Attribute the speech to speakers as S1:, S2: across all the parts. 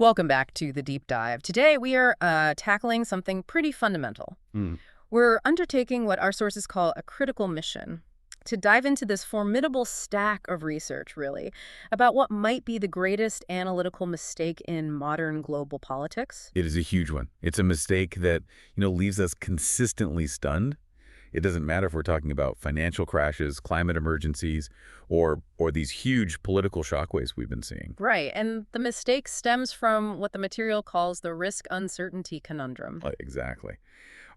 S1: Welcome back to the deep dive. Today we are tackling something pretty fundamental.
S2: Mm.
S1: We're undertaking what our sources call a critical mission to dive into this formidable stack of research, really, about what might be the greatest analytical mistake in modern global politics.
S2: It is a huge one. It's a mistake that, leaves us consistently stunned. It doesn't matter if we're talking about financial crashes, climate emergencies, or these huge political shockwaves we've been seeing.
S1: Right, and the mistake stems from what the material calls the risk-uncertainty conundrum.
S2: Exactly.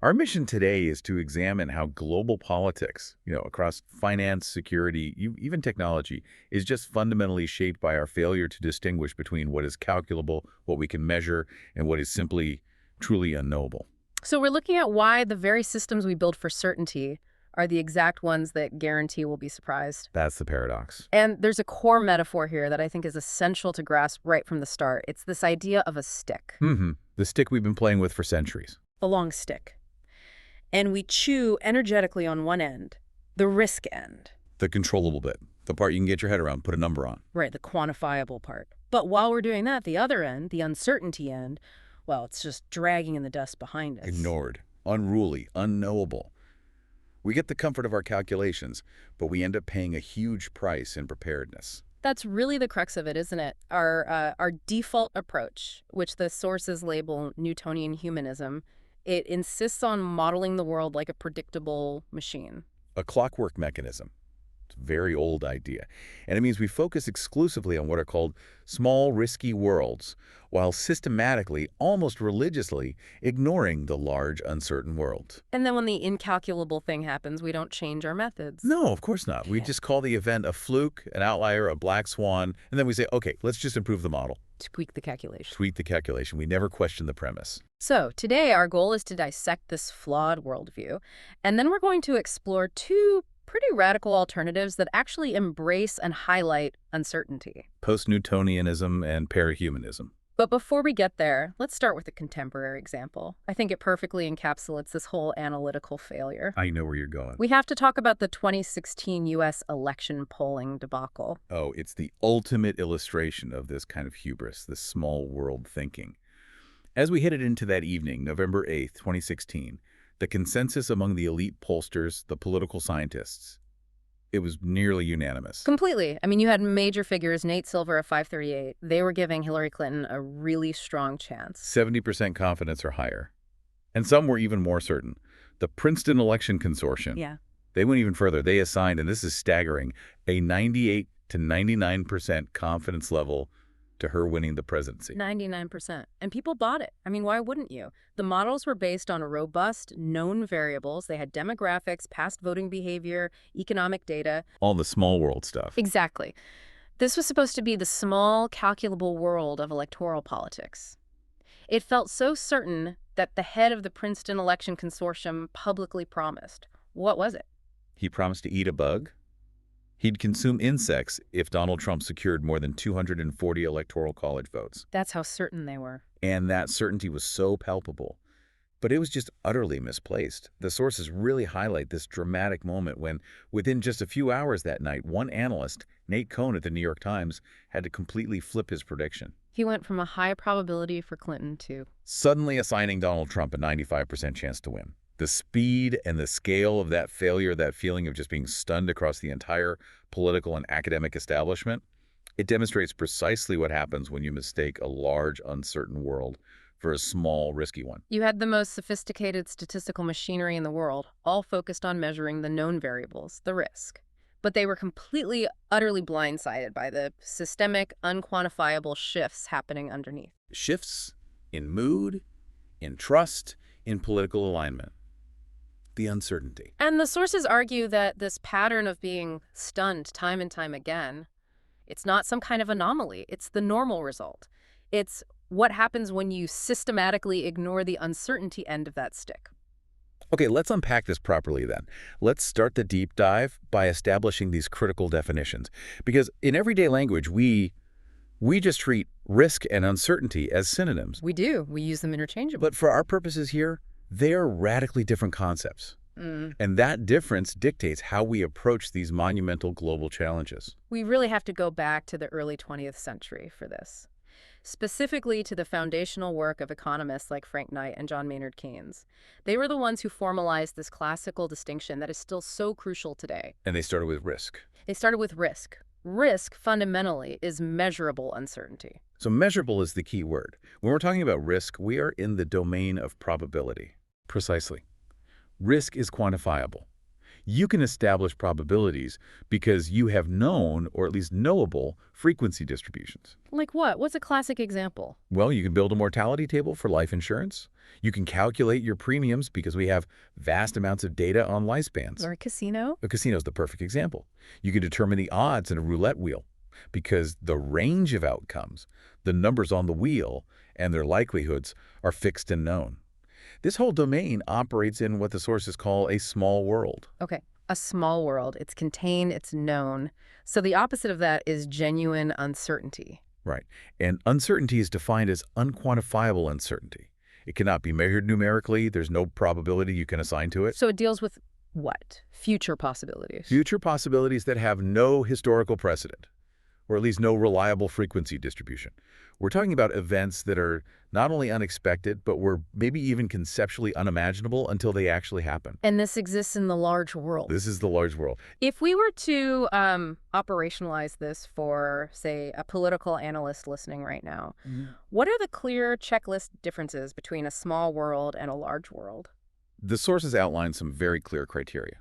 S2: Our mission today is to examine how global politics, across finance, security, even technology, is just fundamentally shaped by our failure to distinguish between what is calculable, what we can measure, and what is simply, truly unknowable.
S1: So we're looking at why the very systems we build for certainty are the exact ones that guarantee we'll be surprised.
S2: That's the paradox.
S1: And there's a core metaphor here that I think is essential to grasp right from the start. It's this idea of a stick.
S2: The stick we've been playing with for centuries.
S1: The long stick. And we chew energetically on one end, the risk end.
S2: The controllable bit. The part you can get your head around, put a number on.
S1: Right, the quantifiable part. But while we're doing that, the other end, the uncertainty end, well, it's just dragging in the dust behind us.
S2: Ignored, unruly, unknowable. We get the comfort of our calculations, but we end up paying a huge price in preparedness.
S1: That's really the crux of it, isn't it? Our default approach, which the sources label Newtonian humanism, it insists on modeling the world like a predictable machine.
S2: A clockwork mechanism. It's a very old idea. And it means we focus exclusively on what are called small, risky worlds, while systematically, almost religiously, ignoring the large, uncertain world.
S1: And then when the incalculable thing happens, we don't change our methods.
S2: No, of course not. We just call the event a fluke, an outlier, a black swan, and then we say, okay, let's just improve the model.
S1: Tweak the calculation.
S2: Tweak the calculation. We never question the premise.
S1: So today our goal is to dissect this flawed worldview, and then we're going to explore two pretty radical alternatives that actually embrace and highlight uncertainty.
S2: Post-Newtonianism and parahumanism.
S1: But before we get there, let's start with a contemporary example. I think it perfectly encapsulates this whole analytical failure.
S2: I know where you're going.
S1: We have to talk about the 2016 U.S. election polling debacle.
S2: Oh, it's the ultimate illustration of this kind of hubris, this small world thinking. As we headed into that evening, November 8th, 2016, the consensus among the elite pollsters, the political scientists, it was nearly unanimous.
S1: Completely. I mean, you had major figures, Nate Silver at 538. They were giving Hillary Clinton a really strong chance.
S2: 70% confidence or higher. And some were even more certain. The Princeton Election Consortium.
S1: Yeah.
S2: They went even further. They assigned, and this is staggering, a 98 to 99% confidence level to her winning the presidency.
S1: 99%. And people bought it. I mean, why wouldn't you? The models were based on robust, known variables. They had demographics, past voting behavior, economic data.
S2: All the small world stuff.
S1: Exactly. This was supposed to be the small, calculable world of electoral politics. It felt so certain that the head of the Princeton Election Consortium publicly promised. What was it?
S2: He promised to eat a bug. He'd consume insects if Donald Trump secured more than 240 electoral college votes.
S1: That's how certain they were.
S2: And that certainty was so palpable. But it was just utterly misplaced. The sources really highlight this dramatic moment when, within just a few hours that night, one analyst, Nate Cohn at the New York Times, had to completely flip his prediction.
S1: He went from a high probability for Clinton to
S2: suddenly assigning Donald Trump a 95% chance to win. The speed and the scale of that failure, that feeling of just being stunned across the entire political and academic establishment, it demonstrates precisely what happens when you mistake a large, uncertain world for a small, risky one.
S1: You had the most sophisticated statistical machinery in the world, all focused on measuring the known variables, the risk. But they were completely, utterly blindsided by the systemic, unquantifiable shifts happening underneath.
S2: Shifts in mood, in trust, in political alignment. The uncertainty.
S1: And the sources argue that this pattern of being stunned time and time again, it's not some kind of anomaly. It's the normal result. It's what happens when you systematically ignore the uncertainty end of that stick.
S2: Okay, let's unpack this properly then. Let's start the deep dive by establishing these critical definitions. Because in everyday language, we just treat risk and uncertainty as synonyms.
S1: We do. We use them interchangeably.
S2: But for our purposes here, they are radically different concepts. And that difference dictates how we approach these monumental global challenges.
S1: We really have to go back to the early 20th century for this. specifically to the foundational work of economists like Frank Knight and John Maynard Keynes. They were the ones who formalized this classical distinction that is still so crucial today.
S2: And they started with risk.
S1: They started with risk. Risk, fundamentally, is measurable uncertainty.
S2: So measurable is the key word. When we're talking about risk, we are in the domain of probability. Precisely. Risk is quantifiable. You can establish probabilities because you have known, or at least knowable, frequency distributions.
S1: Like what? What's a classic example?
S2: Well, you can build a mortality table for life insurance. You can calculate your premiums because we have vast amounts of data on lifespans.
S1: Or a casino?
S2: A casino is the perfect example. You can determine the odds in a roulette wheel because the range of outcomes, the numbers on the wheel, and their likelihoods are fixed and known. This whole domain operates in what the sources call a small world.
S1: Okay, a small world. It's contained, it's known. So the opposite of that is genuine uncertainty.
S2: Right. And uncertainty is defined as unquantifiable uncertainty. It cannot be measured numerically. There's no probability you can assign to it.
S1: So it deals with what? Future possibilities.
S2: Future possibilities that have no historical precedent, or at least no reliable frequency distribution. We're talking about events that are not only unexpected, but were maybe even conceptually unimaginable until they actually happen.
S1: And this exists in the large world.
S2: This is the large world.
S1: If we were to operationalize this for, say, a political analyst listening right now, what are the clear checklist differences between a small world and a large world?
S2: The sources outline some very clear criteria.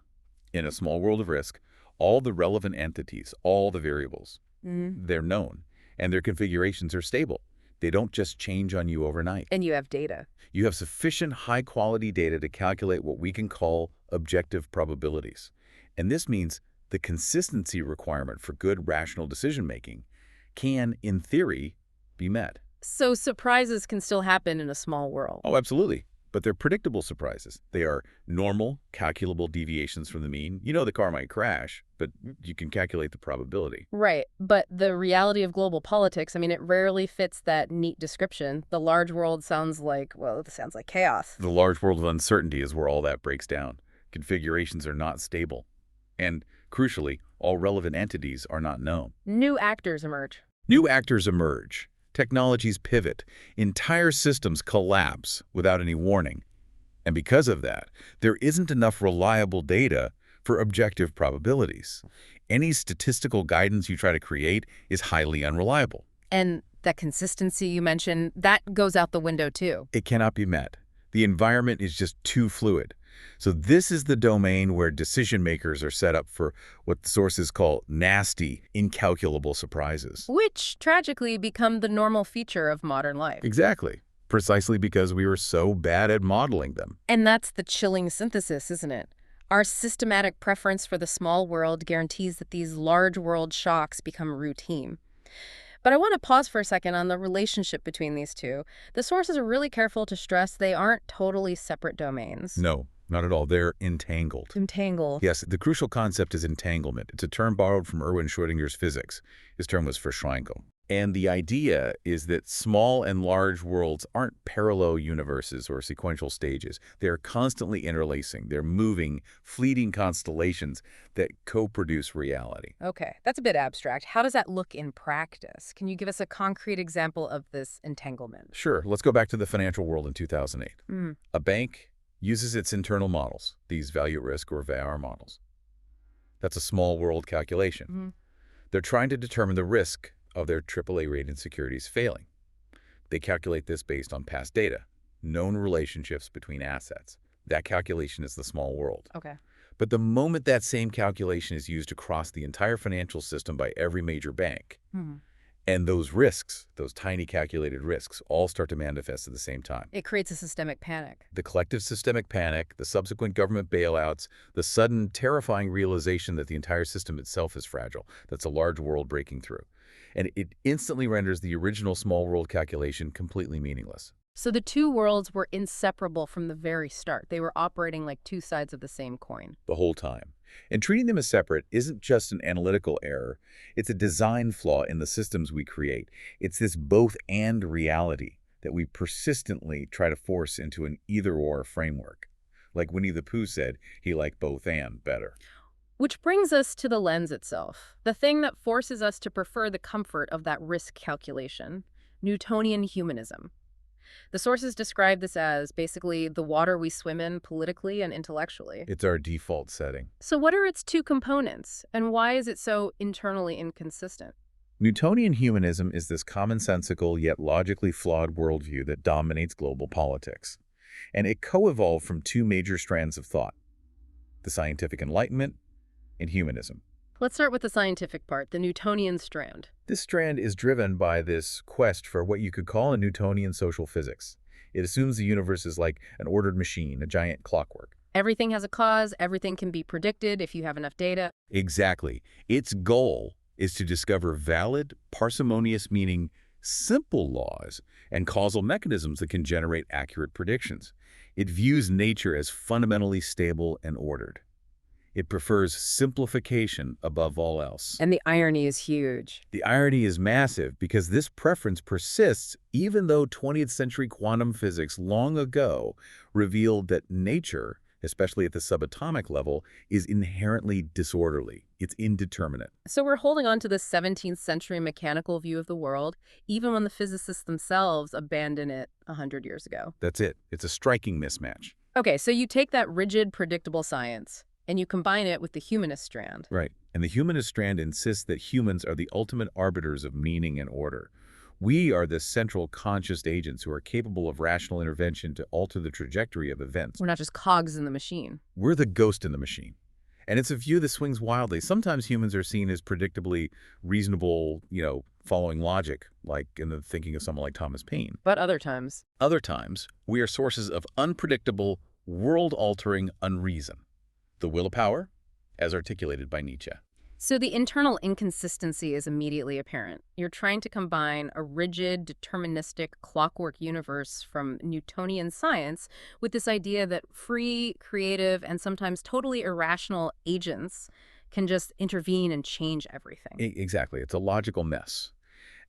S2: In a small world of risk, all the relevant entities, all the variables, they're known, and their configurations are stable. They don't just change on you overnight.
S1: And you have data.
S2: You have sufficient high-quality data to calculate what we can call objective probabilities. And this means the consistency requirement for good rational decision-making can, in theory, be met.
S1: So surprises can still happen in a small world.
S2: Oh, absolutely. But they're predictable surprises. They are normal, calculable deviations from the mean. You know the car might crash, but you can calculate the probability.
S1: Right, but the reality of global politics, I mean, it rarely fits that neat description. The large world sounds like, well, it sounds like chaos.
S2: The large world of uncertainty is where all that breaks down. Configurations are not stable. And, crucially, all relevant entities are not known.
S1: New actors emerge.
S2: New actors emerge. Technologies pivot. Entire systems collapse without any warning. And because of that, there isn't enough reliable data for objective probabilities. Any statistical guidance you try to create is highly unreliable.
S1: And that consistency you mentioned, that goes out the window too.
S2: It cannot be met. The environment is just too fluid. So this is the domain where decision makers are set up for what the sources call nasty, incalculable surprises.
S1: Which, tragically, become the normal feature of modern life.
S2: Exactly. Precisely because we were so bad at modeling them.
S1: And that's the chilling synthesis, isn't it? Our systematic preference for the small world guarantees that these large world shocks become routine. But I want to pause for a second on the relationship between these two. The sources are really careful to stress they aren't totally separate domains.
S2: No, not at all. They're entangled.
S1: Entangled.
S2: Yes, the crucial concept is entanglement. It's a term borrowed from Erwin Schrödinger's physics. His term was Verschränkung. And the idea is that small and large worlds aren't parallel universes or sequential stages. They're constantly interlacing. They're moving, fleeting constellations that co-produce reality.
S1: Okay, that's a bit abstract. How does that look in practice? Can you give us a concrete example of this entanglement?
S2: Sure. Let's go back to the financial world in 2008. A bank uses its internal models, these value at risk or VAR models. That's a small world calculation. They're trying to determine the risk of their AAA-rated securities failing. They calculate this based on past data, known relationships between assets. That calculation is the small world.
S1: Okay.
S2: But the moment that same calculation is used across the entire financial system by every major bank, and those risks, those tiny calculated risks, all start to manifest at the same time.
S1: It creates a systemic panic.
S2: The collective systemic panic, the subsequent government bailouts, the sudden terrifying realization that the entire system itself is fragile. That's a large world breaking through. And it instantly renders the original small world calculation completely meaningless.
S1: So the two worlds were inseparable from the very start. They were operating like two sides of the same coin.
S2: The whole time. And treating them as separate isn't just an analytical error. It's a design flaw in the systems we create. It's this both-and reality that we persistently try to force into an either-or framework. Like Winnie the Pooh said, he liked both and better.
S1: Which brings us to the lens itself, the thing that forces us to prefer the comfort of that risk calculation. Newtonian humanism. The sources describe this as basically the water we swim in politically and intellectually.
S2: It's our default setting.
S1: So what are its two components, and why is it so internally inconsistent?
S2: Newtonian humanism is this commonsensical yet logically flawed worldview that dominates global politics. And it co-evolved from two major strands of thought: the scientific Enlightenment and humanism.
S1: Let's start with the scientific part, the Newtonian strand.
S2: This strand is driven by this quest for what you could call a Newtonian social physics. It assumes the universe is like an ordered machine, a giant clockwork.
S1: Everything has a cause, everything can be predicted if you have enough data.
S2: Exactly. Its goal is to discover valid, parsimonious, meaning simple laws and causal mechanisms that can generate accurate predictions. It views nature as fundamentally stable and ordered. It prefers simplification above all else.
S1: And the irony is huge.
S2: The irony is massive because this preference persists even though 20th century quantum physics long ago revealed that nature, especially at the subatomic level, is inherently disorderly. It's indeterminate.
S1: So we're holding on to the 17th century mechanical view of the world, even when the physicists themselves abandoned it 100 years ago.
S2: That's it. It's a striking mismatch.
S1: Okay, so you take that rigid, predictable science, and you combine it with the humanist strand.
S2: Right. And the humanist strand insists that humans are the ultimate arbiters of meaning and order. We are the central conscious agents who are capable of rational intervention to alter the trajectory of events.
S1: We're not just cogs in the machine.
S2: We're the ghost in the machine. And it's a view that swings wildly. Sometimes humans are seen as predictably reasonable, following logic, like in the thinking of someone like Thomas Paine.
S1: But other times,
S2: Other times, we are sources of unpredictable, world-altering unreason. The will of power, as articulated by Nietzsche.
S1: so the internal inconsistency is immediately apparent. You're trying to combine a rigid, deterministic, clockwork universe from Newtonian science with this idea that free, creative, and sometimes totally irrational agents can just intervene and change everything.
S2: Exactly. It's a logical mess.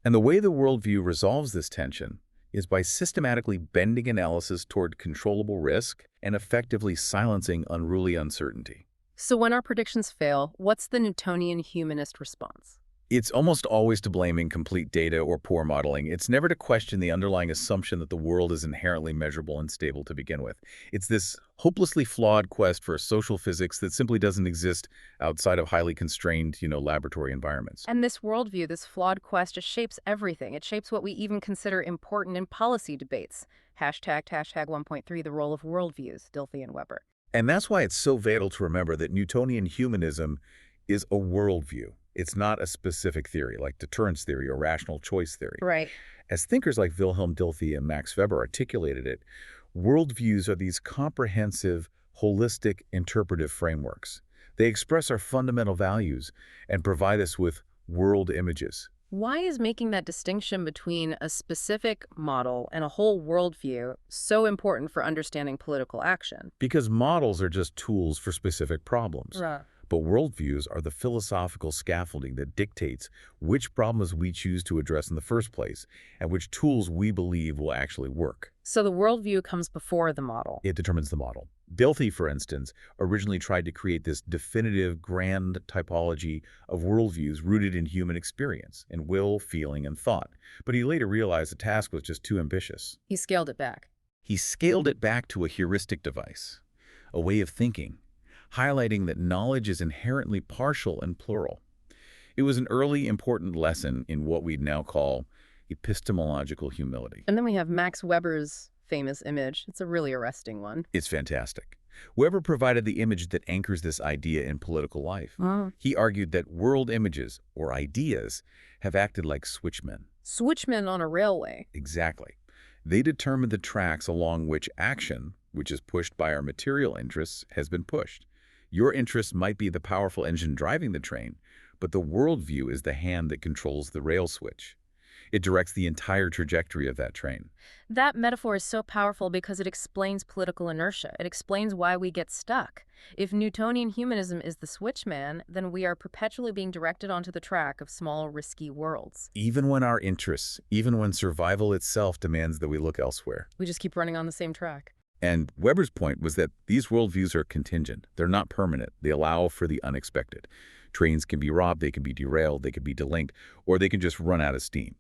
S2: And the way the worldview resolves this tension is by systematically bending analysis toward controllable risk and effectively silencing unruly uncertainty.
S1: So when our predictions fail, what's the Newtonian humanist response?
S2: It's almost always to blame incomplete data or poor modeling. It's never to question the underlying assumption that the world is inherently measurable and stable to begin with. It's this hopelessly flawed quest for a social physics that simply doesn't exist outside of highly constrained, laboratory environments.
S1: And this worldview, this flawed quest, just shapes everything. It shapes what we even consider important in policy debates. Hashtag 1.3, the role of worldviews, Dilthey and Weber.
S2: And that's why it's so vital to remember that Newtonian humanism is a worldview. It's not a specific theory like deterrence theory or rational choice theory.
S1: Right.
S2: As thinkers like Wilhelm Dilthey and Max Weber articulated it, worldviews are these comprehensive, holistic, interpretive frameworks. They express our fundamental values and provide us with world images.
S1: Why is making that distinction between a specific model and a whole worldview so important for understanding political action?
S2: Because models are just tools for specific problems.
S1: Right.
S2: But worldviews are the philosophical scaffolding that dictates which problems we choose to address in the first place and which tools we believe will actually work.
S1: So the worldview comes before the model.
S2: It determines the model. Dilthey, for instance, originally tried to create this definitive grand typology of worldviews rooted in human experience, in will, feeling, and thought. But he later realized the task was just too ambitious.
S1: He scaled it back.
S2: He scaled it back to a heuristic device, a way of thinking, highlighting that knowledge is inherently partial and plural. It was an early, important lesson in what we'd now call epistemological humility.
S1: And then we have Max Weber's famous image. It's a really arresting one.
S2: It's fantastic. Weber provided the image that anchors this idea in political life. He argued that world images, or ideas, have acted like switchmen.
S1: Switchmen on a railway.
S2: Exactly. They determine the tracks along which action, which is pushed by our material interests, has been pushed. Your interest might be the powerful engine driving the train, but the worldview is the hand that controls the rail switch. It directs the entire trajectory of that train.
S1: That metaphor is so powerful because it explains political inertia. It explains why we get stuck. If Newtonian humanism is the switchman, then we are perpetually being directed onto the track of small, risky worlds.
S2: Even when our interests, even when survival itself demands that we look elsewhere.
S1: We just keep running on the same track.
S2: And Weber's point was that these worldviews are contingent. They're not permanent. They allow for the unexpected. Trains can be robbed, they can be derailed, they can be delinked, or they can just run out of steam.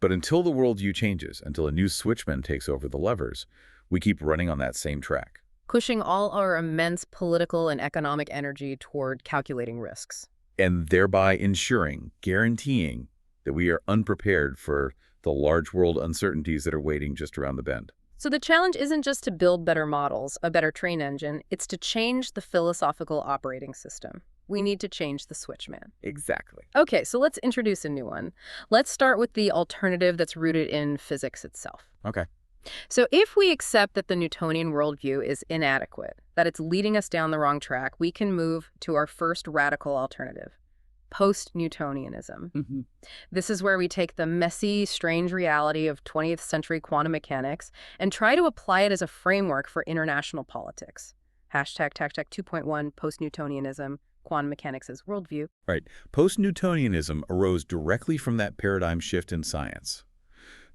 S2: But until the worldview changes, until a new switchman takes over the levers, we keep running on that same track.
S1: Pushing all our immense political and economic energy toward calculating risks.
S2: And thereby ensuring, guaranteeing, that we are unprepared for the large world uncertainties that are waiting just around the bend.
S1: So the challenge isn't just to build better models, a better train engine, it's to change the philosophical operating system. We need to change the switchman.
S2: Exactly.
S1: Okay, so let's introduce a new one. Let's start with the alternative that's rooted in physics itself.
S2: Okay.
S1: So if we accept that the Newtonian worldview is inadequate, that it's leading us down the wrong track, we can move to our first radical alternative, post-Newtonianism. This is where we take the messy, strange reality of 20th century quantum mechanics and try to apply it as a framework for international politics. Hashtag 2.1 post-Newtonianism, quantum mechanics as worldview.
S2: Right. Post-Newtonianism arose directly from that paradigm shift in science.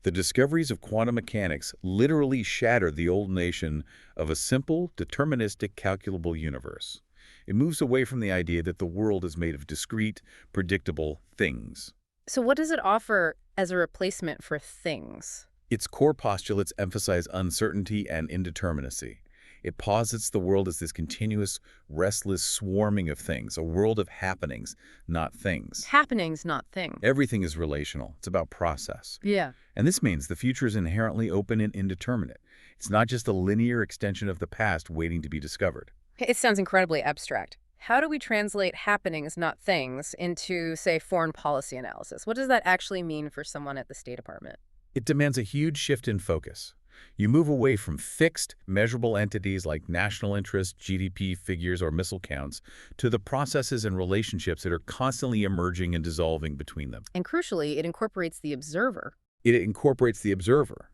S2: The discoveries of quantum mechanics literally shattered the old notion of a simple, deterministic, calculable universe. It moves away from the idea that the world is made of discrete, predictable things.
S1: So what does it offer as a replacement for things?
S2: Its core postulates emphasize uncertainty and indeterminacy. It posits the world as this continuous, restless swarming of things, a world of happenings, not things.
S1: Happenings, not things.
S2: Everything is relational. It's about process.
S1: Yeah.
S2: And this means the future is inherently open and indeterminate. It's not just a linear extension of the past waiting to be discovered.
S1: It sounds incredibly abstract. How do we translate happenings, not things, into, say, foreign policy analysis? What does that actually mean for someone at the State Department?
S2: It demands a huge shift in focus. You move away from fixed, measurable entities like national interest, GDP figures, or missile counts, to the processes and relationships that are constantly emerging and dissolving between them.
S1: And crucially, it incorporates the observer.
S2: It incorporates the observer.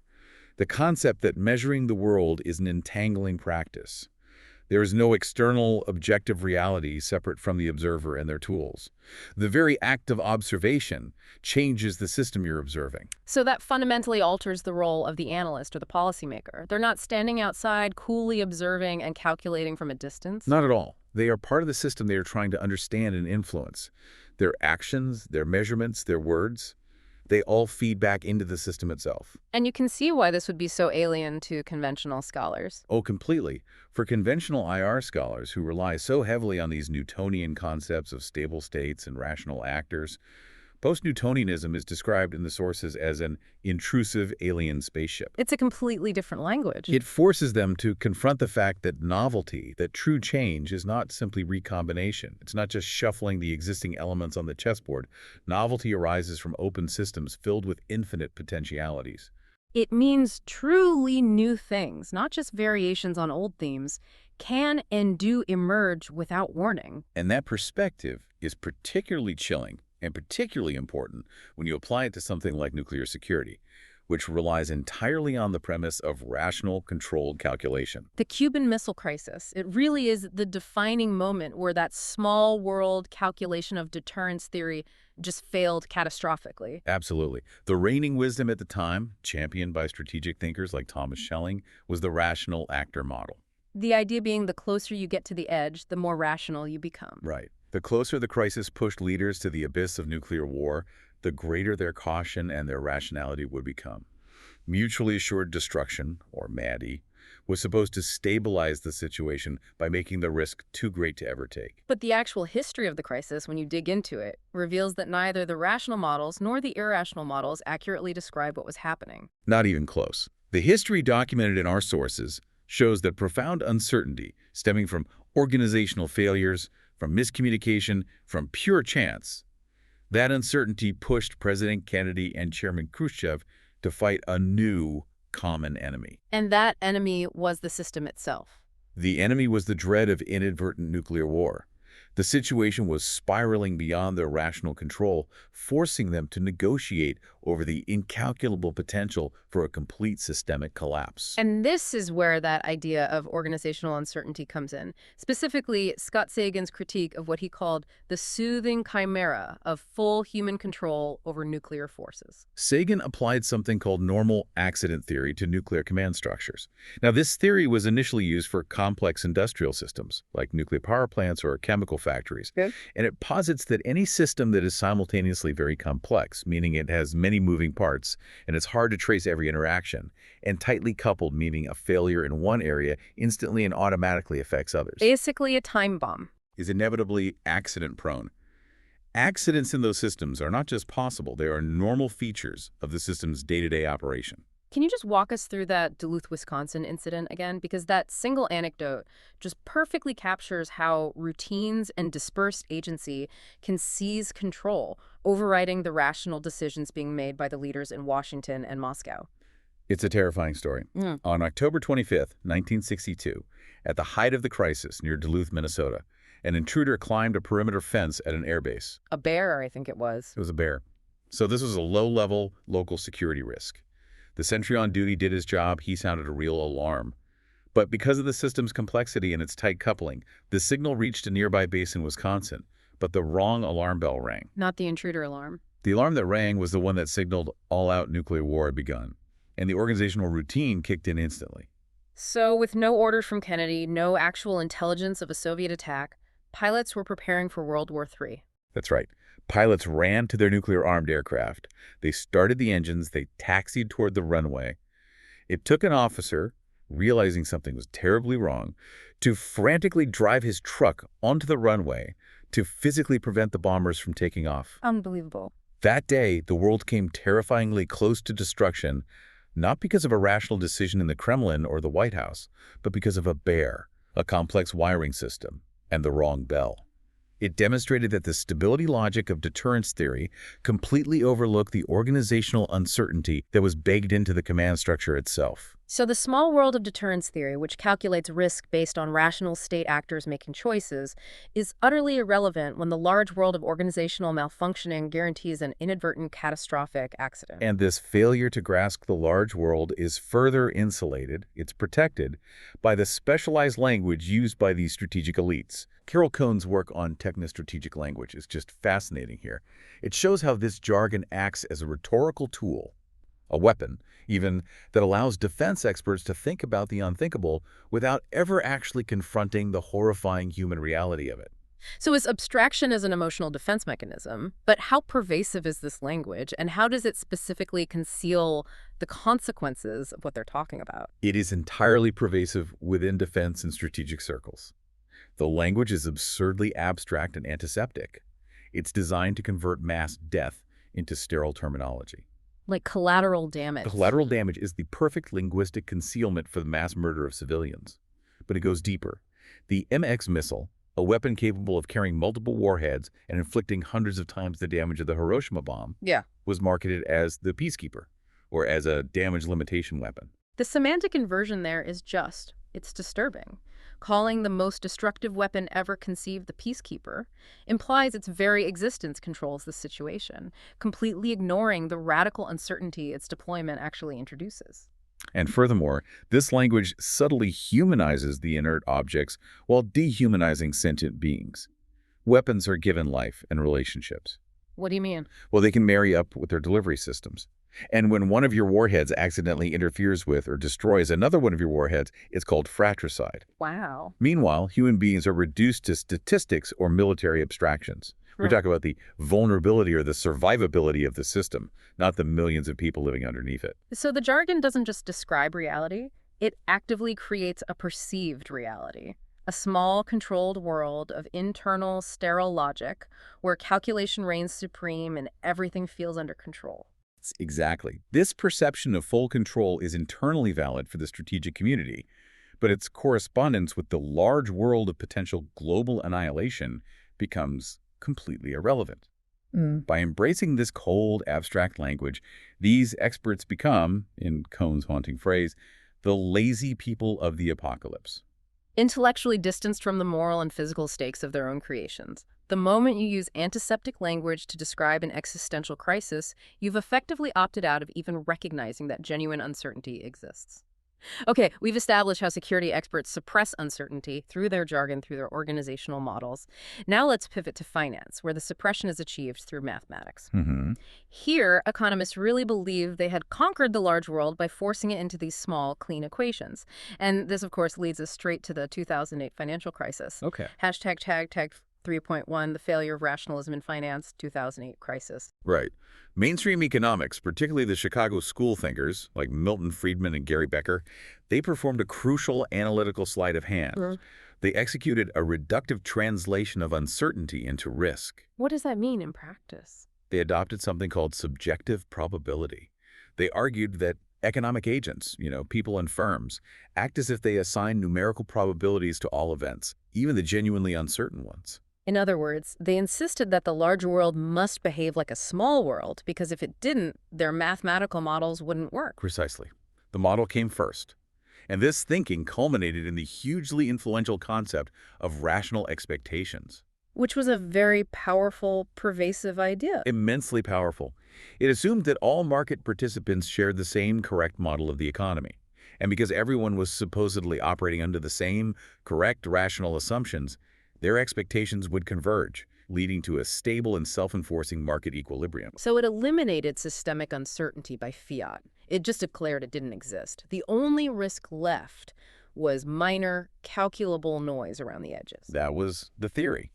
S2: The concept that measuring the world is an entangling practice. There is no external, objective reality separate from the observer and their tools. The very act of observation changes the system you're observing.
S1: So that fundamentally alters the role of the analyst or the policymaker. They're not standing outside, coolly observing and calculating from a distance?
S2: Not at all. They are part of the system they are trying to understand and influence. Their actions, their measurements, their words, they all feed back into the system itself.
S1: And you can see why this would be so alien to conventional scholars.
S2: Oh, completely. For conventional IR scholars who rely so heavily on these Newtonian concepts of stable states and rational actors, post-Newtonianism is described in the sources as an intrusive alien spaceship.
S1: It's a completely different language.
S2: It forces them to confront the fact that novelty, that true change, is not simply recombination. It's not just shuffling the existing elements on the chessboard. Novelty arises from open systems filled with infinite potentialities.
S1: It means truly new things, not just variations on old themes, can and do emerge without warning.
S2: And that perspective is particularly chilling and particularly important when you apply it to something like nuclear security, which relies entirely on the premise of rational, controlled calculation.
S1: The Cuban Missile Crisis, it really is the defining moment where that small world calculation of deterrence theory just failed catastrophically.
S2: Absolutely. The reigning wisdom at the time, championed by strategic thinkers like Thomas Schelling, was the rational actor model.
S1: The idea being the closer you get to the edge, the more rational you become.
S2: Right. The closer the crisis pushed leaders to the abyss of nuclear war, the greater their caution and their rationality would become. Mutually assured destruction, or MADI, was supposed to stabilize the situation by making the risk too great to ever take.
S1: But the actual history of the crisis, when you dig into it, reveals that neither the rational models nor the irrational models accurately describe what was happening.
S2: Not even close. The history documented in our sources shows that profound uncertainty stemming from organizational failures, from miscommunication, from pure chance. That uncertainty pushed President Kennedy and Chairman Khrushchev to fight a new common enemy.
S1: And that enemy was the system itself.
S2: The enemy was the dread of inadvertent nuclear war. The situation was spiraling beyond their rational control, forcing them to negotiate over the incalculable potential for a complete systemic collapse.
S1: And this is where that idea of organizational uncertainty comes in, specifically Scott Sagan's critique of what he called the soothing chimera of full human control over nuclear forces.
S2: Sagan applied something called normal accident theory to nuclear command structures. Now, this theory was initially used for complex industrial systems, like nuclear power plants or chemical factories.
S1: Good.
S2: And it posits that any system that is simultaneously very complex, meaning it has many moving parts, and it's hard to trace every interaction, and tightly coupled, meaning a failure in one area instantly and automatically affects others,
S1: Basically a time bomb.
S2: is inevitably accident-prone. Accidents in those systems are not just possible, they are normal features of the system's day-to-day operation.
S1: Can you just walk us through that Duluth, Wisconsin incident again? Because that single anecdote just perfectly captures how routines and dispersed agency can seize control, overriding the rational decisions being made by the leaders in Washington and Moscow.
S2: It's a terrifying story.
S1: Mm.
S2: On October 25th, 1962, at the height of the crisis near Duluth, Minnesota, an intruder climbed a perimeter fence at an airbase.
S1: A bear, I think it was.
S2: It was a bear. So this was a low-level local security risk. The sentry on duty did his job. He sounded a real alarm. But because of the system's complexity and its tight coupling, the signal reached a nearby base in Wisconsin, but the wrong alarm bell rang.
S1: Not the intruder alarm.
S2: The alarm that rang was the one that signaled all-out nuclear war had begun, and the organizational routine kicked in instantly.
S1: So with no orders from Kennedy, no actual intelligence of a Soviet attack, pilots were preparing for World War III.
S2: That's right. Pilots ran to their nuclear-armed aircraft. They started the engines. They taxied toward the runway. It took an officer, realizing something was terribly wrong, to frantically drive his truck onto the runway to physically prevent the bombers from taking off.
S1: Unbelievable.
S2: That day, the world came terrifyingly close to destruction, not because of a rational decision in the Kremlin or the White House, but because of a bear, a complex wiring system, and the wrong bell. It demonstrated that the stability logic of deterrence theory completely overlooked the organizational uncertainty that was baked into the command structure itself.
S1: So the small world of deterrence theory, which calculates risk based on rational state actors making choices, is utterly irrelevant when the large world of organizational malfunctioning guarantees an inadvertent catastrophic accident.
S2: And this failure to grasp the large world is further insulated, it's protected, by the specialized language used by these strategic elites. Carol Cohn's work on technostrategic language is just fascinating here. It shows how this jargon acts as a rhetorical tool, a weapon, even, that allows defense experts to think about the unthinkable without ever actually confronting the horrifying human reality of it.
S1: So is abstraction as an emotional defense mechanism, but how pervasive is this language, and how does it specifically conceal the consequences of what they're talking about?
S2: It is entirely pervasive within defense and strategic circles. The language is absurdly abstract and antiseptic. It's designed to convert mass death into sterile terminology.
S1: Like collateral damage.
S2: Collateral damage is the perfect linguistic concealment for the mass murder of civilians. But it goes deeper. The MX missile, a weapon capable of carrying multiple warheads and inflicting hundreds of times the damage of the Hiroshima bomb, was marketed as the peacekeeper, or as a damage limitation weapon.
S1: The semantic inversion there is it's disturbing. Calling the most destructive weapon ever conceived the peacekeeper implies its very existence controls the situation, completely ignoring the radical uncertainty its deployment actually introduces.
S2: And furthermore, this language subtly humanizes the inert objects while dehumanizing sentient beings. Weapons are given life and relationships.
S1: What do you mean?
S2: Well, they can marry up with their delivery systems. And when one of your warheads accidentally interferes with or destroys another one of your warheads, it's called fratricide.
S1: Wow.
S2: Meanwhile, human beings are reduced to statistics or military abstractions. We talk about the vulnerability or the survivability of the system, not the millions of people living underneath it.
S1: So the jargon doesn't just describe reality, it actively creates a perceived reality. A small, controlled world of internal, sterile logic where calculation reigns supreme and everything feels under control.
S2: Exactly. This perception of full control is internally valid for the strategic community, but its correspondence with the large world of potential global annihilation becomes completely irrelevant. By embracing this cold, abstract language, these experts become, in Cohn's haunting phrase, the lazy people of the apocalypse.
S1: Intellectually distanced from the moral and physical stakes of their own creations. The moment you use antiseptic language to describe an existential crisis, you've effectively opted out of even recognizing that genuine uncertainty exists. Okay, we've established how security experts suppress uncertainty through their jargon, through their organizational models. Now let's pivot to finance, where the suppression is achieved through mathematics. Here, economists really believe they had conquered the large world by forcing it into these small, clean equations. And this, of course, leads us straight to the 2008 financial crisis.
S2: Okay.
S1: Hashtag 3.1, The Failure of Rationalism in Finance, 2008 Crisis.
S2: Right. Mainstream economics, particularly the Chicago school thinkers like Milton Friedman and Gary Becker, they performed a crucial analytical sleight of hand. They executed a reductive translation of uncertainty into risk.
S1: What does that mean in practice?
S2: They adopted something called subjective probability. They argued that economic agents, people and firms, act as if they assign numerical probabilities to all events, even the genuinely uncertain ones.
S1: In other words, they insisted that the large world must behave like a small world because if it didn't, their mathematical models wouldn't work.
S2: Precisely. The model came first. And this thinking culminated in the hugely influential concept of rational expectations.
S1: Which was a very powerful, pervasive idea.
S2: Immensely powerful. It assumed that all market participants shared the same correct model of the economy. And because everyone was supposedly operating under the same correct rational assumptions, their expectations would converge, leading to a stable and self-enforcing market equilibrium.
S1: So it eliminated systemic uncertainty by fiat. It just declared it didn't exist. The only risk left was minor, calculable noise around the edges.
S2: That was the theory.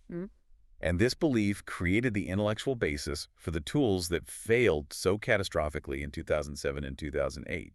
S2: And this belief created the intellectual basis for the tools that failed so catastrophically in 2007 and 2008.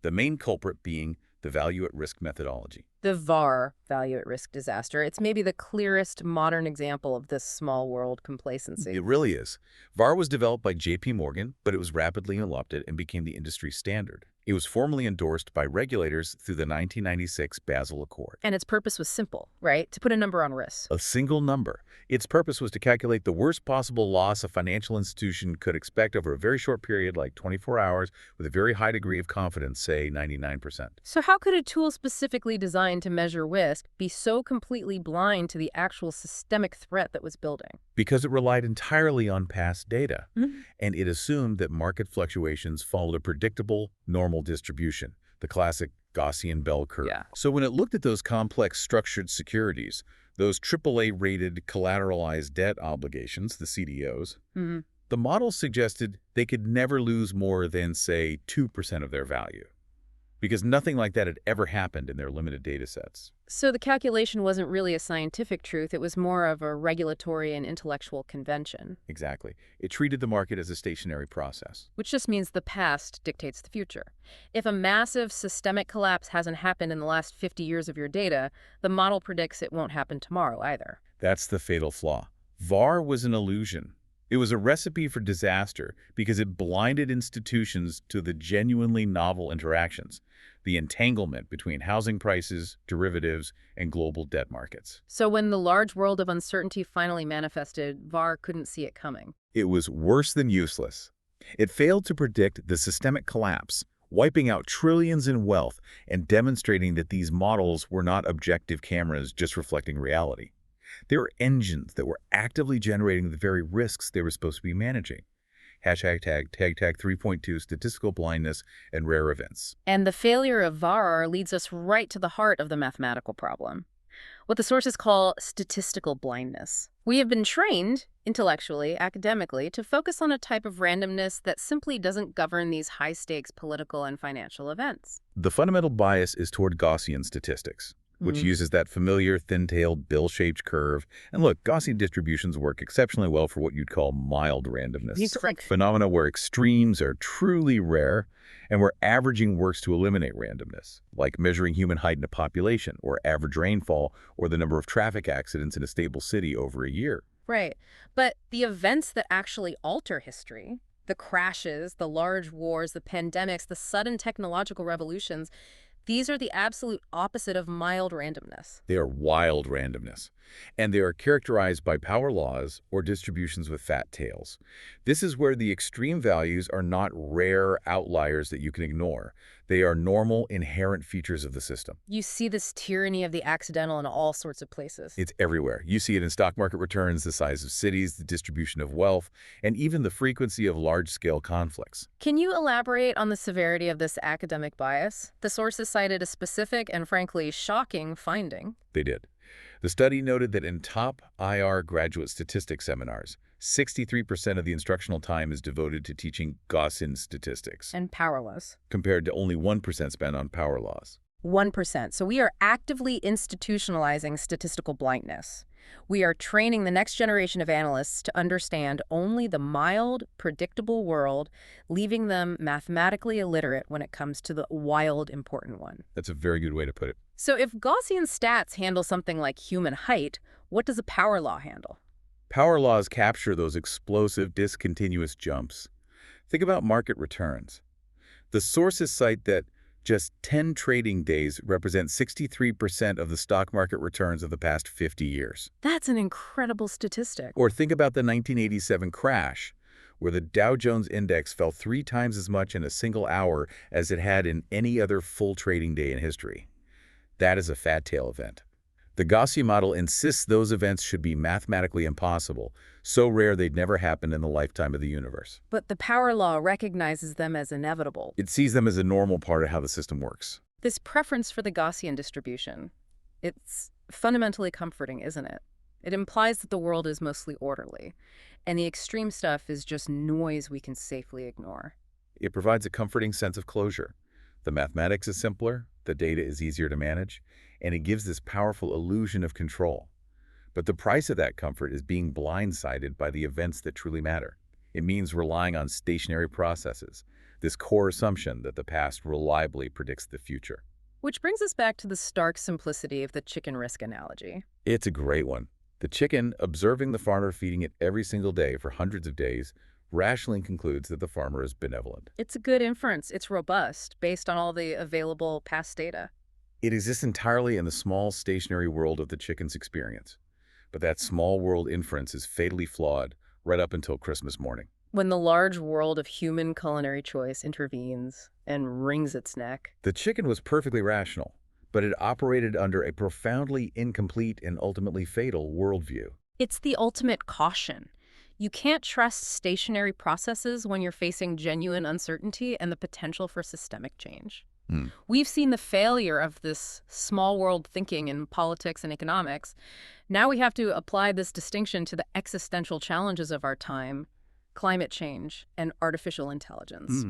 S2: The main culprit being the value-at-risk methodology.
S1: The VAR, value-at-risk disaster, it's maybe the clearest modern example of this small world complacency.
S2: It really is. VAR was developed by J.P. Morgan, but it was rapidly adopted and became the industry standard. It was formally endorsed by regulators through the 1996 Basel Accord.
S1: And its purpose was simple, right? To put a number on risk.
S2: A single number. Its purpose was to calculate the worst possible loss a financial institution could expect over a very short period, like 24 hours, with a very high degree of confidence, say 99%.
S1: So how could a tool specifically designed to measure risk be so completely blind to the actual systemic threat that was building?
S2: Because it relied entirely on past data, and it assumed that market fluctuations followed a predictable, normal distribution, the classic Gaussian bell curve. So when it looked at those complex structured securities, those AAA-rated collateralized debt obligations, the CDOs, the model suggested they could never lose more than, say, 2% of their value, because nothing like that had ever happened in their limited data sets.
S1: So the calculation wasn't really a scientific truth. It was more of a regulatory and intellectual convention.
S2: Exactly. It treated the market as a stationary process.
S1: Which just means the past dictates the future. If a massive systemic collapse hasn't happened in the last 50 years of your data, the model predicts it won't happen tomorrow either.
S2: That's the fatal flaw. VAR was an illusion. It was a recipe for disaster because it blinded institutions to the genuinely novel interactions, the entanglement between housing prices, derivatives, and global debt markets.
S1: So when the large world of uncertainty finally manifested, VAR couldn't see it coming.
S2: It was worse than useless. It failed to predict the systemic collapse, wiping out trillions in wealth and demonstrating that these models were not objective cameras just reflecting reality. They were engines that were actively generating the very risks they were supposed to be managing. Tag 3.2, statistical blindness and rare events.
S1: And the failure of VAR leads us right to the heart of the mathematical problem, what the sources call statistical blindness. We have been trained, intellectually, academically, to focus on a type of randomness that simply doesn't govern these high-stakes political and financial events.
S2: The fundamental bias is toward Gaussian statistics, which uses that familiar thin-tailed bill-shaped curve. And look, Gaussian distributions work exceptionally well for what you'd call mild randomness. Phenomena where extremes are truly rare and where averaging works to eliminate randomness, like measuring human height in a population or average rainfall or the number of traffic accidents in a stable city over a year.
S1: Right. But the events that actually alter history, the crashes, the large wars, the pandemics, the sudden technological revolutions, these are the absolute opposite of mild randomness.
S2: They are wild randomness, and they are characterized by power laws or distributions with fat tails. This is where the extreme values are not rare outliers that you can ignore. They are normal, inherent features of the system.
S1: You see this tyranny of the accidental in all sorts of places.
S2: It's everywhere. You see it in stock market returns, the size of cities, the distribution of wealth, and even the frequency of large-scale conflicts.
S1: Can you elaborate on the severity of this academic bias? The sources cited a specific and frankly shocking finding.
S2: They did. The study noted that in top IR graduate statistics seminars, 63% of the instructional time is devoted to teaching Gaussian statistics.
S1: And power laws.
S2: Compared to only 1% spent on power laws.
S1: 1%. So we are actively institutionalizing statistical blindness. We are training the next generation of analysts to understand only the mild, predictable world, leaving them mathematically illiterate when it comes to the wild, important one.
S2: That's a very good way to put it.
S1: So if Gaussian stats handle something like human height, what does a power law handle?
S2: Power laws capture those explosive, discontinuous jumps. Think about market returns. The sources cite that just 10 trading days represent 63% of the stock market returns of the past 50 years.
S1: That's an incredible statistic.
S2: Or think about the 1987 crash, where the Dow Jones Index fell 3 times as much in a single hour as it had in any other full trading day in history. That is a fat tail event. The Gaussian model insists those events should be mathematically impossible, so rare they'd never happen in the lifetime of the universe.
S1: But the power law recognizes them as inevitable.
S2: It sees them as a normal part of how the system works.
S1: This preference for the Gaussian distribution, it's fundamentally comforting, isn't it? It implies that the world is mostly orderly, and the extreme stuff is just noise we can safely ignore.
S2: It provides a comforting sense of closure. The mathematics is simpler, the data is easier to manage, and it gives this powerful illusion of control. But the price of that comfort is being blindsided by the events that truly matter. It means relying on stationary processes, this core assumption that the past reliably predicts the future.
S1: Which brings us back to the stark simplicity of the chicken risk analogy.
S2: It's a great one. The chicken, observing the farmer feeding it every single day for hundreds of days, rationally concludes that the farmer is benevolent.
S1: It's a good inference. It's robust, based on all the available past data.
S2: It exists entirely in the small, stationary world of the chicken's experience. But that small world inference is fatally flawed right up until Christmas morning.
S1: When the large world of human culinary choice intervenes and wrings its neck.
S2: The chicken was perfectly rational, but it operated under a profoundly incomplete and ultimately fatal worldview.
S1: It's the ultimate caution. You can't trust stationary processes when you're facing genuine uncertainty and the potential for systemic change. We've seen the failure of this small world thinking in politics and economics. Now we have to apply this distinction to the existential challenges of our time, climate change, and artificial intelligence.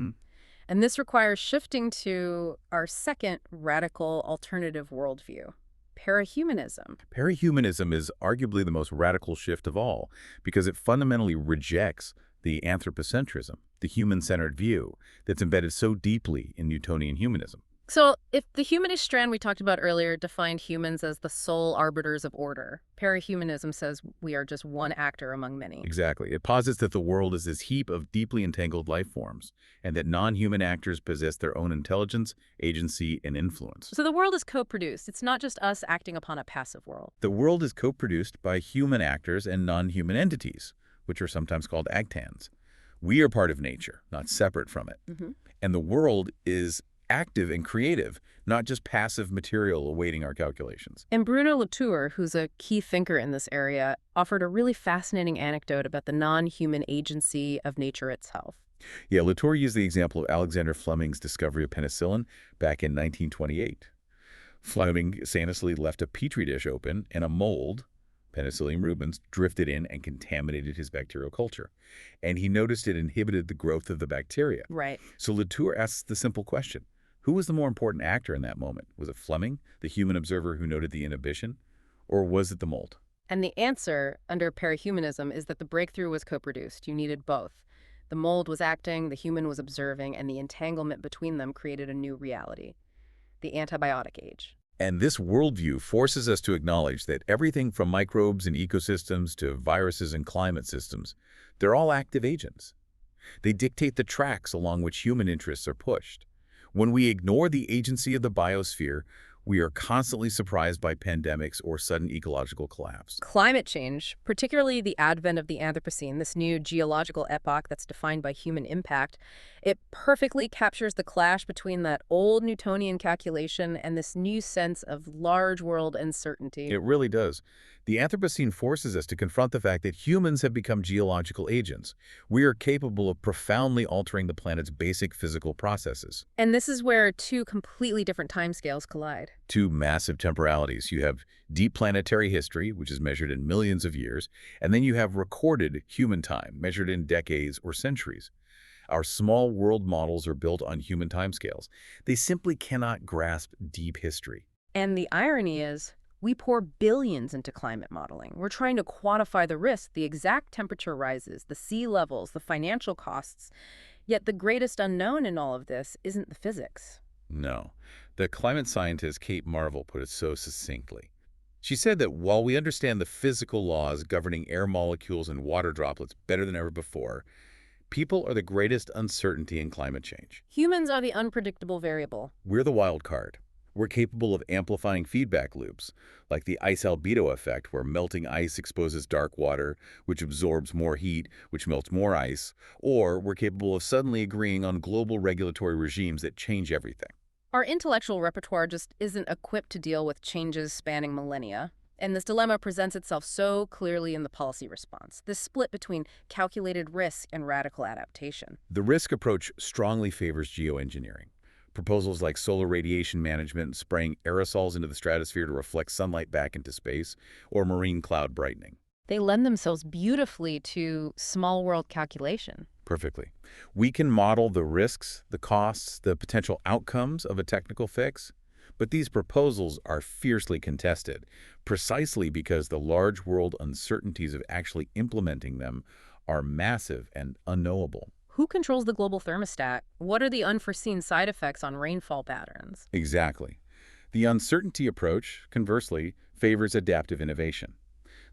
S1: And this requires shifting to our second radical alternative worldview, parahumanism.
S2: Parahumanism is arguably the most radical shift of all because it fundamentally rejects the anthropocentrism, the human-centered view that's embedded so deeply in Newtonian humanism.
S1: So if the humanist strand we talked about earlier defined humans as the sole arbiters of order, parahumanism says we are just one actor among many.
S2: Exactly. It posits that the world is this heap of deeply entangled life forms, and that non-human actors possess their own intelligence, agency, and influence.
S1: So the world is co-produced. It's not just us acting upon a passive world.
S2: The world is co-produced by human actors and non-human entities, which are sometimes called actans. We are part of nature, not separate from it. And the world is active and creative, not just passive material awaiting our calculations.
S1: And Bruno Latour, who's a key thinker in this area, offered a really fascinating anecdote about the non-human agency of nature itself.
S2: Yeah, Latour used the example of Alexander Fleming's discovery of penicillin back in 1928. Fleming famously left a petri dish open and a mold, Penicillium rubens, drifted in and contaminated his bacterial culture. And he noticed it inhibited the growth of the bacteria.
S1: Right.
S2: So Latour asks the simple question, who was the more important actor in that moment? Was it Fleming, the human observer who noted the inhibition, or was it the mold?
S1: And the answer under parahumanism is that the breakthrough was co-produced. You needed both. The mold was acting, the human was observing, and the entanglement between them created a new reality, the antibiotic age.
S2: And this worldview forces us to acknowledge that everything from microbes and ecosystems to viruses and climate systems, they're all active agents. They dictate the tracks along which human interests are pushed. When we ignore the agency of the biosphere, we are constantly surprised by pandemics or sudden ecological collapse.
S1: Climate change, particularly the advent of the Anthropocene, this new geological epoch that's defined by human impact, it perfectly captures the clash between that old Newtonian calculation and this new sense of large world uncertainty.
S2: It really does. The Anthropocene forces us to confront the fact that humans have become geological agents. We are capable of profoundly altering the planet's basic physical processes.
S1: And this is where two completely different timescales collide.
S2: Two massive temporalities. You have deep planetary history, which is measured in millions of years, and then you have recorded human time, measured in decades or centuries. Our small world models are built on human timescales. They simply cannot grasp deep history.
S1: And the irony is, We pour billions into climate modeling. We're trying to quantify the risk, the exact temperature rises, the sea levels, the financial costs. Yet the greatest unknown in all of this isn't the physics.
S2: No. The climate scientist Kate Marvel put it so succinctly. She said that while we understand the physical laws governing air molecules and water droplets better than ever before, people are the greatest uncertainty in climate change.
S1: Humans are the unpredictable variable.
S2: We're the wild card. We're capable of amplifying feedback loops, like the ice albedo effect, where melting ice exposes dark water, which absorbs more heat, which melts more ice, or we're capable of suddenly agreeing on global regulatory regimes that change everything.
S1: Our intellectual repertoire just isn't equipped to deal with changes spanning millennia. And this dilemma presents itself so clearly in the policy response, this split between calculated risk and radical adaptation.
S2: The risk approach strongly favors geoengineering. Proposals like solar radiation management and spraying aerosols into the stratosphere to reflect sunlight back into space, or marine cloud brightening.
S1: They lend themselves beautifully to small world calculation.
S2: Perfectly. We can model the risks, the costs, the potential outcomes of a technical fix, but these proposals are fiercely contested, precisely because the large world uncertainties of actually implementing them are massive and unknowable.
S1: Who controls the global thermostat? What are the unforeseen side effects on rainfall patterns?
S2: Exactly. The uncertainty approach, conversely, favors adaptive innovation.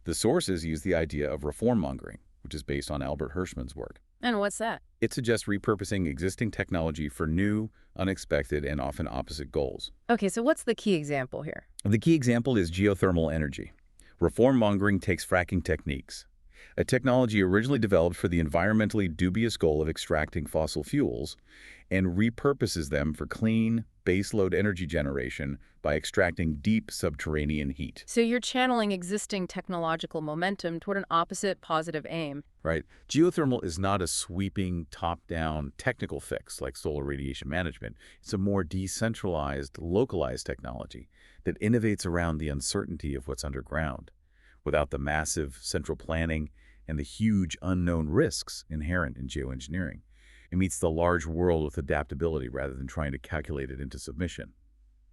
S2: The sources use the idea of reform mongering, which is based on Albert Hirschman's work.
S1: And what's that?
S2: It suggests repurposing existing technology for new, unexpected, and often opposite goals.
S1: Okay, so what's the key example here?
S2: The key example is geothermal energy. Reform mongering takes fracking techniques, a technology originally developed for the environmentally dubious goal of extracting fossil fuels, and repurposes them for clean, baseload energy generation by extracting deep subterranean heat.
S1: So you're channeling existing technological momentum toward an opposite positive aim.
S2: Right? Geothermal is not a sweeping, top-down technical fix like solar radiation management. It's a more decentralized, localized technology that innovates around the uncertainty of what's underground, without the massive central planning and the huge unknown risks inherent in geoengineering. It meets the large world with adaptability rather than trying to calculate it into submission.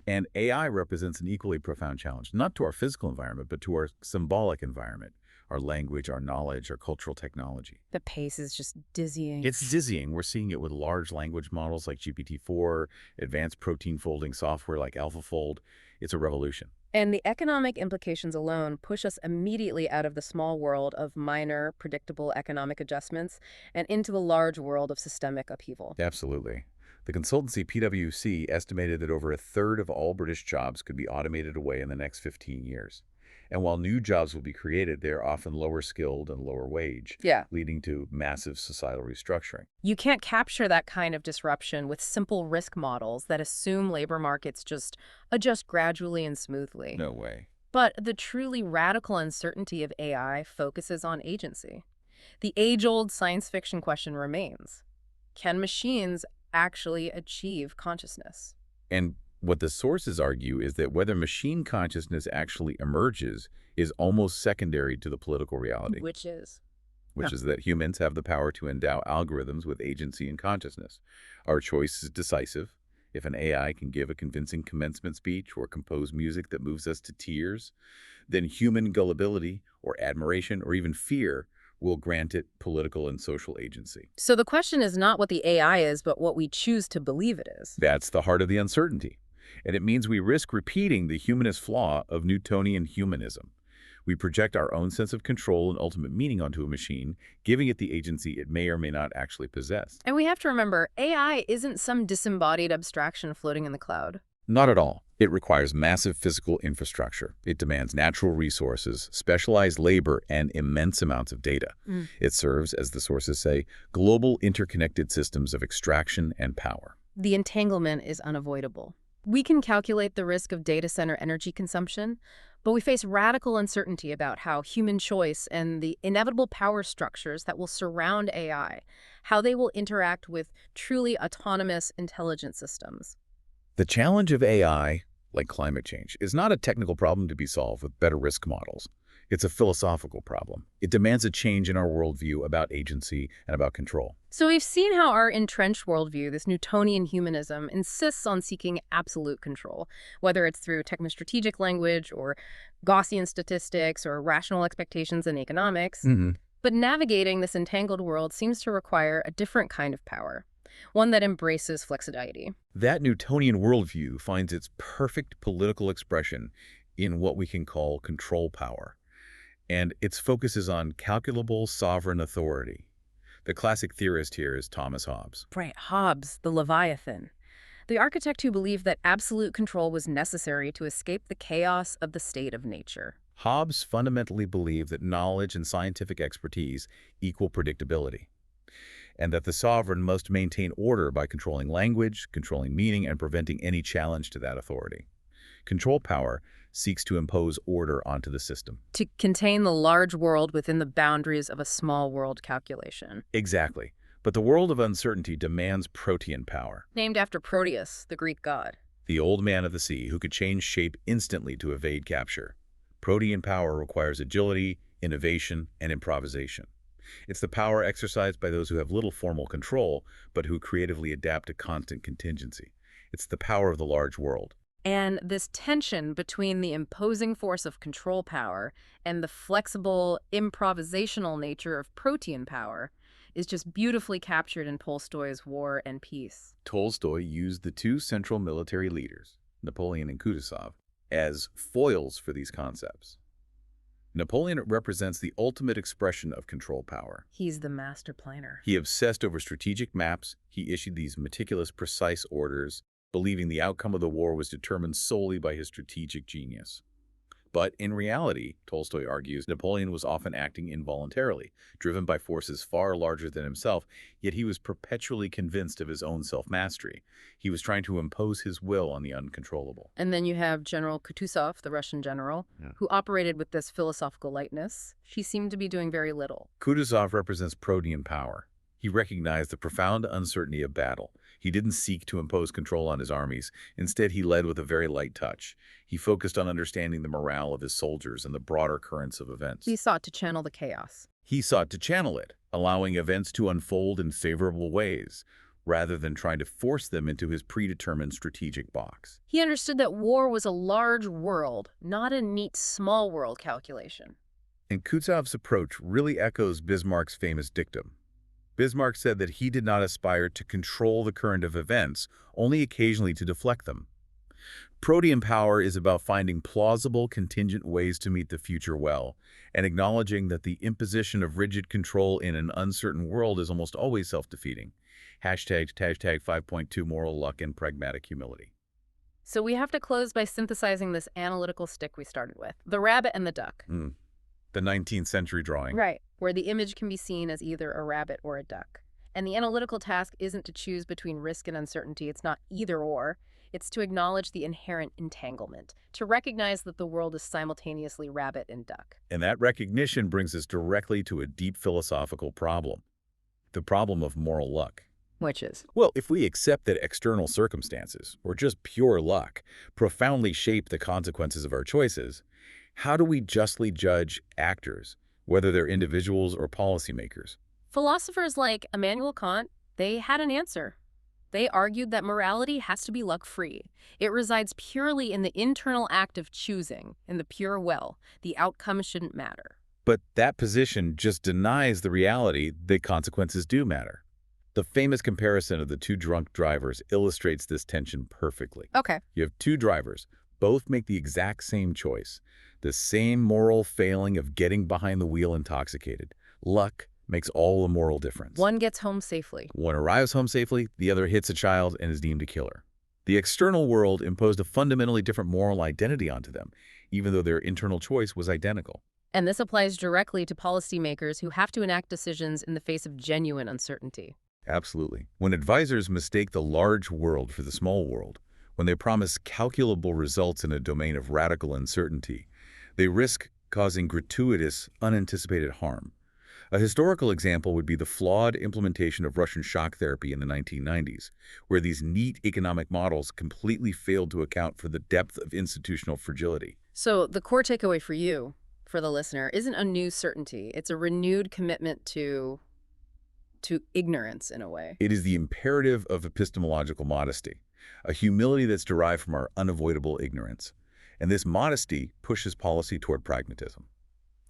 S2: And AI represents an equally profound challenge, not to our physical environment, but to our symbolic environment, our language, our knowledge, our cultural technology.
S1: The pace is just dizzying.
S2: It's dizzying. We're seeing it with large language models like GPT-4, advanced protein folding software like AlphaFold. It's a revolution.
S1: And the economic implications alone push us immediately out of the small world of minor, predictable economic adjustments and into the large world of systemic upheaval.
S2: Absolutely. The consultancy PwC estimated that over a third of all British jobs could be automated away in the next 15 years. And while new jobs will be created, they are often lower skilled and lower wage,
S1: Yeah.
S2: leading to massive societal restructuring.
S1: You can't capture that kind of disruption with simple risk models that assume labor markets just adjust gradually and smoothly.
S2: No way.
S1: But the truly radical uncertainty of AI focuses on agency. The age-old science fiction question remains: can machines actually achieve consciousness?
S2: And what the sources argue is that whether machine consciousness actually emerges is almost secondary to the political reality,
S1: Which is?
S2: which is that humans have the power to endow algorithms with agency and consciousness. Our choice is decisive. If an AI can give a convincing commencement speech or compose music that moves us to tears, then human gullibility or admiration or even fear will grant it political and social agency.
S1: So the question is not what the AI is, but what we choose to believe it is.
S2: That's the heart of the uncertainty. And it means we risk repeating the humanist flaw of Newtonian humanism. We project our own sense of control and ultimate meaning onto a machine, giving it the agency it may or may not actually possess.
S1: And we have to remember, AI isn't some disembodied abstraction floating in the cloud.
S2: Not at all. It requires massive physical infrastructure. It demands natural resources, specialized labor, and immense amounts of data. It serves, as the sources say, global interconnected systems of extraction and power.
S1: The entanglement is unavoidable. We can calculate the risk of data center energy consumption, but we face radical uncertainty about how human choice and the inevitable power structures that will surround AI, how they will interact with truly autonomous intelligent systems.
S2: The challenge of AI, like climate change, is not a technical problem to be solved with better risk models. It's a philosophical problem. It demands a change in our worldview about agency and about control.
S1: So we've seen how our entrenched worldview, this Newtonian humanism, insists on seeking absolute control, whether it's through technostrategic language or Gaussian statistics or rational expectations in economics.
S2: hmm
S1: But navigating this entangled world seems to require a different kind of power, one that embraces flexibility.
S2: That Newtonian worldview finds its perfect political expression in what we can call control power, and its focus is on calculable sovereign authority. The classic theorist here is Thomas Hobbes.
S1: Right, Hobbes, the Leviathan, the architect who believed that absolute control was necessary to escape the chaos of the state of nature.
S2: Hobbes fundamentally believed that knowledge and scientific expertise equal predictability, and that the sovereign must maintain order by controlling language, controlling meaning, and preventing any challenge to that authority. Control power seeks to impose order onto the system.
S1: To contain the large world within the boundaries of a small world calculation.
S2: Exactly. But the world of uncertainty demands protean power,
S1: Named after Proteus, the Greek god.
S2: the old man of the sea who could change shape instantly to evade capture. Protean power requires agility, innovation, and improvisation. It's the power exercised by those who have little formal control, but who creatively adapt to constant contingency. It's the power of the large world.
S1: And this tension between the imposing force of control power and the flexible, improvisational nature of protean power is just beautifully captured in Tolstoy's War and Peace.
S2: Tolstoy used the two central military leaders, Napoleon and Kutuzov, as foils for these concepts. Napoleon represents the ultimate expression of control power.
S1: He's the master planner.
S2: He obsessed over strategic maps. He issued these meticulous, precise orders, believing the outcome of the war was determined solely by his strategic genius. But in reality, Tolstoy argues, Napoleon was often acting involuntarily, driven by forces far larger than himself, yet he was perpetually convinced of his own self-mastery. He was trying to impose his will on the uncontrollable.
S1: And then you have General Kutuzov, the Russian general, who operated with this philosophical lightness. She seemed to be doing very little.
S2: Kutuzov represents protean power. He recognized the profound uncertainty of battle. He didn't seek to impose control on his armies. Instead, he led with a very light touch. He focused on understanding the morale of his soldiers and the broader currents of events.
S1: He sought to channel the chaos.
S2: He sought to channel it, allowing events to unfold in favorable ways, rather than trying to force them into his predetermined strategic box.
S1: He understood that war was a large world, not a neat small world calculation.
S2: And Kutuzov's approach really echoes Bismarck's famous dictum. Bismarck said that he did not aspire to control the current of events, only occasionally to deflect them. Protean power is about finding plausible, contingent ways to meet the future well, and acknowledging that the imposition of rigid control in an uncertain world is almost always self-defeating. Hashtag 5.2 moral luck and pragmatic humility.
S1: So we have to close by synthesizing this analytical stick we started with, the rabbit and the duck.
S2: The 19th century drawing.
S1: Right, where the image can be seen as either a rabbit or a duck. And the analytical task isn't to choose between risk and uncertainty. It's not either or. It's to acknowledge the inherent entanglement, to recognize that the world is simultaneously rabbit and duck.
S2: And that recognition brings us directly to a deep philosophical problem, the problem of moral luck.
S1: Which is?
S2: Well, if we accept that external circumstances, or just pure luck, profoundly shape the consequences of our choices, how do we justly judge actors, whether they're individuals or policymakers?
S1: Philosophers like Immanuel Kant, they had an answer. They argued that morality has to be luck-free. It resides purely in the internal act of choosing, in the pure will. The outcome shouldn't matter.
S2: But that position just denies the reality that consequences do matter. The famous comparison of the two drunk drivers illustrates this tension perfectly.
S1: Okay.
S2: You have two drivers. Both make the exact same choice, the same moral failing of getting behind the wheel intoxicated. Luck makes all the moral difference.
S1: One gets home safely.
S2: One arrives home safely, the other hits a child and is deemed a killer. The external world imposed a fundamentally different moral identity onto them, even though their internal choice was identical.
S1: And this applies directly to policymakers who have to enact decisions in the face of genuine uncertainty.
S2: Absolutely. When advisors mistake the large world for the small world, when they promise calculable results in a domain of radical uncertainty, they risk causing gratuitous, unanticipated harm. A historical example would be the flawed implementation of Russian shock therapy in the 1990s, where these neat economic models completely failed to account for the depth of institutional fragility.
S1: So the core takeaway for you, for the listener, isn't a new certainty. It's a renewed commitment to ignorance in a way.
S2: It is the imperative of epistemological modesty, a humility that's derived from our unavoidable ignorance. And this modesty pushes policy toward pragmatism.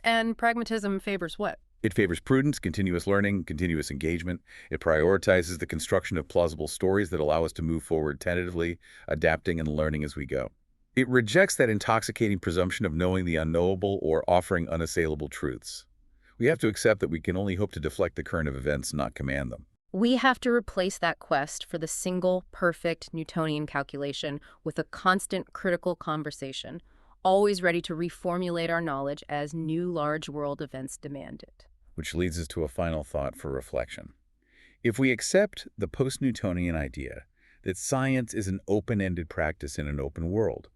S1: And pragmatism favors what?
S2: It favors prudence, continuous learning, continuous engagement. It prioritizes the construction of plausible stories that allow us to move forward tentatively, adapting and learning as we go. It rejects that intoxicating presumption of knowing the unknowable or offering unassailable truths. We have to accept that we can only hope to deflect the current of events, not command them.
S1: We have to replace that quest for the single, perfect Newtonian calculation with a constant critical conversation, always ready to reformulate our knowledge as new large world events demand it.
S2: Which leads us to a final thought for reflection. If we accept the post-Newtonian idea that science is an open-ended practice in an open world,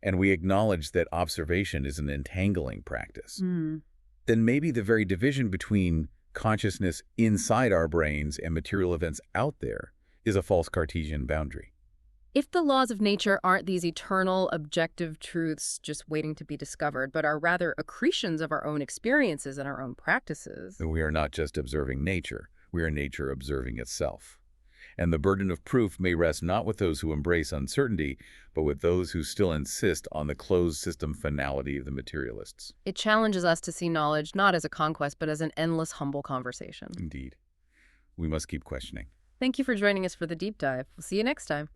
S2: and we acknowledge that observation is an entangling practice, then maybe the very division between consciousness inside our brains and material events out there is a false Cartesian boundary.
S1: If the laws of nature aren't these eternal, objective truths just waiting to be discovered, but are rather accretions of our own experiences and our own practices.
S2: Then we are not just observing nature, we are nature observing itself. And the burden of proof may rest not with those who embrace uncertainty, but with those who still insist on the closed system finality of the materialists.
S1: It challenges us to see knowledge not as a conquest, but as an endless, humble conversation.
S2: Indeed. We must keep questioning.
S1: Thank you for joining us for the deep dive. We'll see you next time.